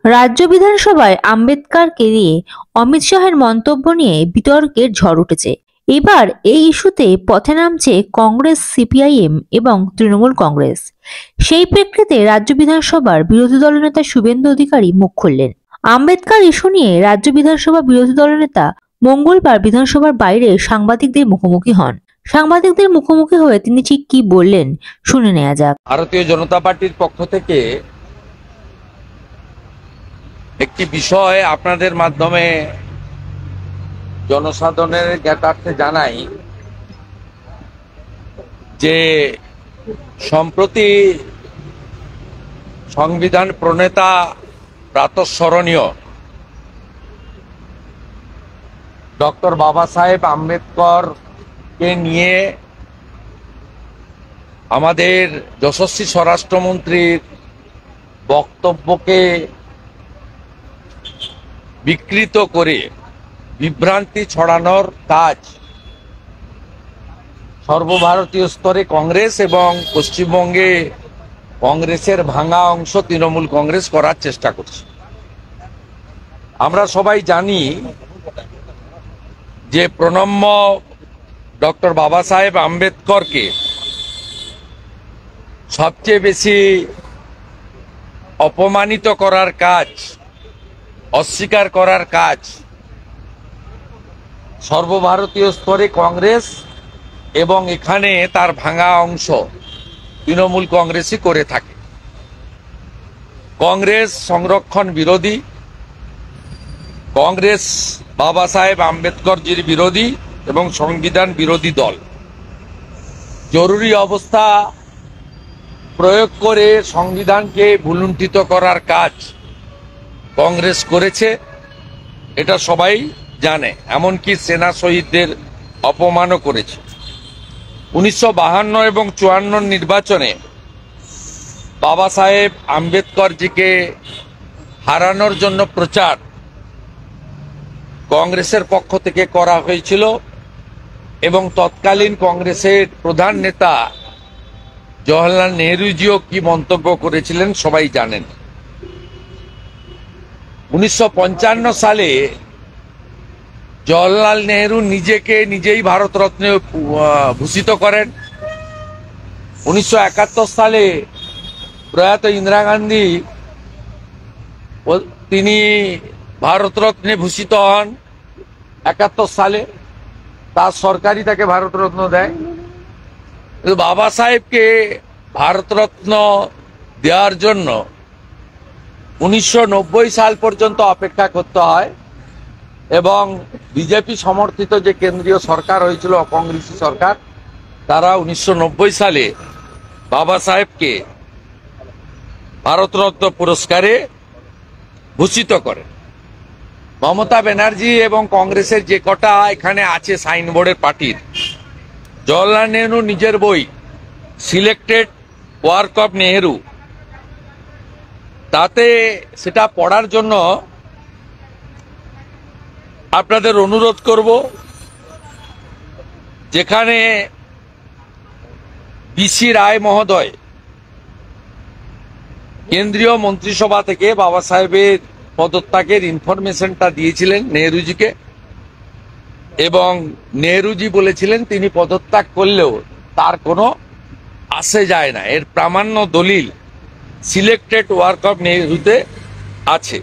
রাজ্য বিধানসভায় আম্বেদকরকে নিয়ে অমিত শাহের মন্তব্য নিয়ে বিতর্কের ঝড় উঠেছে। এবার এই ইস্যুতে পথে নামছে কংগ্রেস, সিপিআইএম এবং তৃণমূল কংগ্রেস। সেই প্রেক্ষিতে রাজ্য বিধানসভার বিরোধী দলনেতা শুভেন্দু অধিকারী মুখ খুললেন। আম্বেদকর ইস্যু নিয়ে রাজ্য বিধানসভা বিরোধী দলনেতা মঙ্গলবার বিধানসভার বাইরে সাংবাদিকদের মুখোমুখি হন। সাংবাদিকদের মুখোমুখি হয়ে তিনি ঠিক কি বললেন শুনে নেওয়া যাক। ভারতীয় জনতা পার্টির পক্ষ থেকে একটি বিষয় আপনাদের মাধ্যমে জনসাধারণের জ্ঞাতার্থে জানাই যে সম্প্রতি সংবিধান প্রণেতা প্রাতঃস্মরণীয় ডক্টর বাবা সাহেব আম্বেদকরকে নিয়ে আমাদের যশস্বী স্বরাষ্ট্রমন্ত্রীর বক্তব্যকে বিকৃত করে বিভ্রান্তি ছড়ানোর কাজ সর্বভারতীয় স্তরে কংগ্রেস এবং পশ্চিমবঙ্গে কংগ্রেসের ভাঙা অংশ তৃণমূল কংগ্রেস করার চেষ্টা করছে। আমরা সবাই জানি যে প্রণম্য ডক্টর বাবা সাহেব আম্বেদকরকে সবচেয়ে বেশি অপমানিত করার কাজ, অস্বীকার করার কাজ সর্বভারতীয় স্তরে কংগ্রেস এবং এখানে তার ভাঙা অংশ তৃণমূল কংগ্রেসই করে থাকে। কংগ্রেস সংরক্ষণ বিরোধী, কংগ্রেস বাবা সাহেব আম্বেদকরজির বিরোধী এবং সংবিধান বিরোধী দল। জরুরি অবস্থা প্রয়োগ করে সংবিধানকে ভুলুণ্ঠিত করার কাজ কংগ্রেস করেছে, এটা সবাই জানে। এমনকি সেনা শহীদদের অপমানও করেছে। 1952 এবং 54 নির্বাচনে বাবা সাহেব আম্বেদকরজিকে হারানোর জন্য প্রচার কংগ্রেসের পক্ষ থেকে করা হয়েছিল এবং তৎকালীন কংগ্রেসের প্রধান নেতা জওহরলাল নেহরুজিও কি মন্তব্য করেছিলেন সবাই জানেন। 1955 সালে জওহরলাল নেহরু নিজেকে নিজেই ভারতরত্নে ভূষিত করেন। 1971 সালে প্রয়াত ইন্দিরা গান্ধী তিনি ভারতরত্নে ভূষিত হন। 71 সালে তার সরকারই তাকে ভারতরত্ন দেয়। কিন্তু বাবা সাহেবকে ভারতরত্ন দেওয়ার জন্য 1990 সাল পর্যন্ত অপেক্ষা করতে হয় এবং বিজেপি সমর্থিত যে কেন্দ্রীয় সরকার হয়েছিল, অকংগ্রেসী সরকার, তারা 1990 সালে বাবা সাহেবকে ভারতরত্ন পুরস্কারে ভূষিত করে। মমতা ব্যানার্জি এবং কংগ্রেসের যে কটা এখানে আছে সাইনবোর্ডের পার্টির, জওহরলাল নেহরু নিজের বই সিলেক্টেড ওয়ার্ক অফ নেহরু, তাতে সেটা পড়ার জন্য আপনাদের অনুরোধ করব, যেখানে বিসি রায় মহোদয় কেন্দ্রীয় মন্ত্রিসভা থেকে বাবা সাহেবের পদত্যাগের ইনফরমেশনটা দিয়েছিলেন নেহরুজিকে এবং নেহরুজি বলেছিলেন তিনি পদত্যাগ করলেও তার কোনো আসে যায় না। এর প্রামাণ্য দলিল সিলেক্টেড ওয়ার্ক অফ নেহরুতে আছে।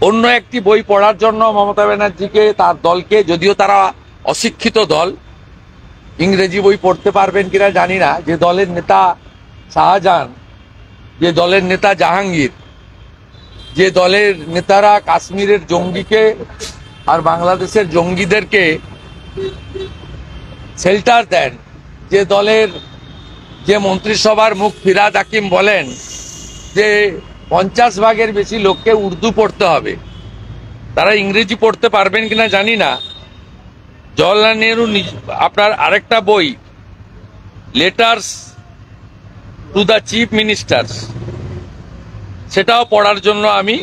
অন্য একটি বই পড়ার জন্য মমতা ব্যানার্জিকে, তার দলকে, যদিও তারা অশিক্ষিত দল, ইংরেজি বই পড়তে পারবেন কিনা জানি না, যে দলের নেতা শাহজাহান, যে দলের নেতা জাহাঙ্গীর, যে দলের নেতারা কাশ্মীরের জঙ্গিকে আর বাংলাদেশের জঙ্গিদেরকে শেল্টার দেন, যে দলের যে মন্ত্রিসভার মুখ ফিরাদ হাকিম বলেন যে 50 ভাগের বেশি লোককে উর্দু পড়তে হবে, তারা ইংরেজি পড়তে পারবেন কিনা জানি না। জওহরলাল নেহরু আপনার আরেকটা বই letters to the chief ministers, সেটাও পড়ার জন্য আমি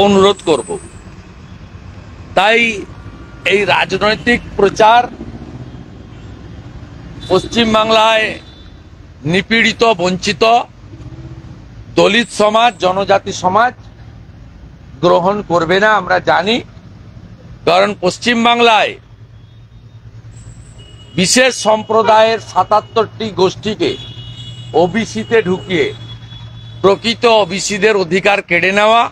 অনুরোধ করব। তাই এই রাজনৈতিক প্রচার পশ্চিমবাংলায় নিপীড়িত, বঞ্চিত দলিত সমাজ, জনজাতি সমাজ গ্রহণ করবে না আমরা জানি, কারণ পশ্চিমবাংলায় বিশেষ সম্প্রদায়ের ৭৭টি গোষ্ঠীকে ওবিসিতে ঢুকিয়ে প্রকৃত ওবিসিদের অধিকার কেড়ে নেওয়া,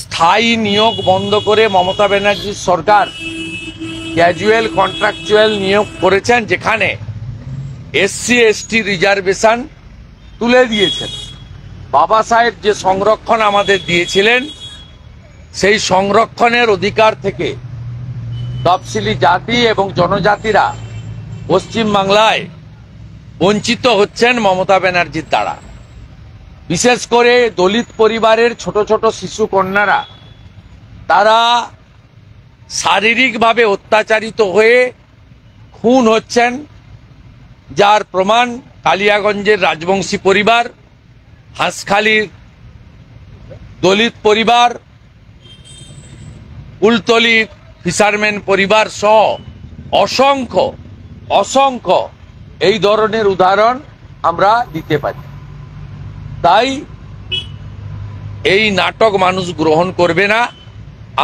স্থায়ী নিয়োগ বন্ধ করে মমতা ব্যানার্জির সরকার ক্যাজুয়াল কন্ট্রাকচুয়াল নিয়োগ করেছেন, যেখানে এসসি এসটি রিজার্ভেশন তুলে দিয়েছেন। বাবা সাহেব যে সংরক্ষণ আমাদের দিয়েছিলেন, সেই সংরক্ষণের অধিকার থেকে তফসিলি জাতি এবং জনজাতিরা পশ্চিমবাংলায় বঞ্চিত হচ্ছেন মমতা ব্যানার্জির দ্বারা। বিশেষ করে দলিত পরিবারের ছোট ছোট শিশু কন্যারা, তারা শারীরিকভাবে অত্যাচারিত হয়ে খুন হচ্ছেন, যার প্রমাণ কালিয়াগঞ্জের রাজবংশী পরিবার, হাঁসখালির দলিত পরিবার, কুলতলির ফিশারম্যান পরিবার সহ অসংখ্য অসংখ্য এই ধরনের উদাহরণ আমরা দিতে পারি। তাই এই নাটক মানুষ গ্রহণ করবে না।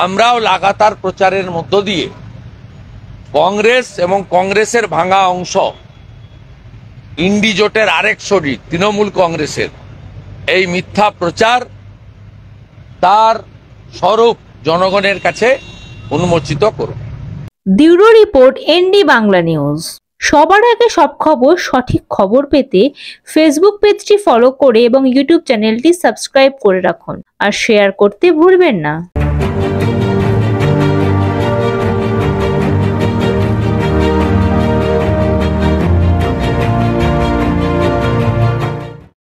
আমরাও লাগাতার প্রচারের মধ্য দিয়ে কংগ্রেস এবং কংগ্রেসের ভাঙা অংশ ইন্ডি জোটের আরেক শরীর তৃণমূল কংগ্রেসের এই মিথ্যা প্রচার, তার স্বরূপ জনগণের কাছে উন্মোচিত করব। Bureau report ND Bangla news. সবার আগে সব খবর, সঠিক খবর পেতে ফেসবুক পেজটি ফলো করে এবং ইউটিউব চ্যানেলটি সাবস্ক্রাইব করে রাখুন আর শেয়ার করতে ভুলবেন না।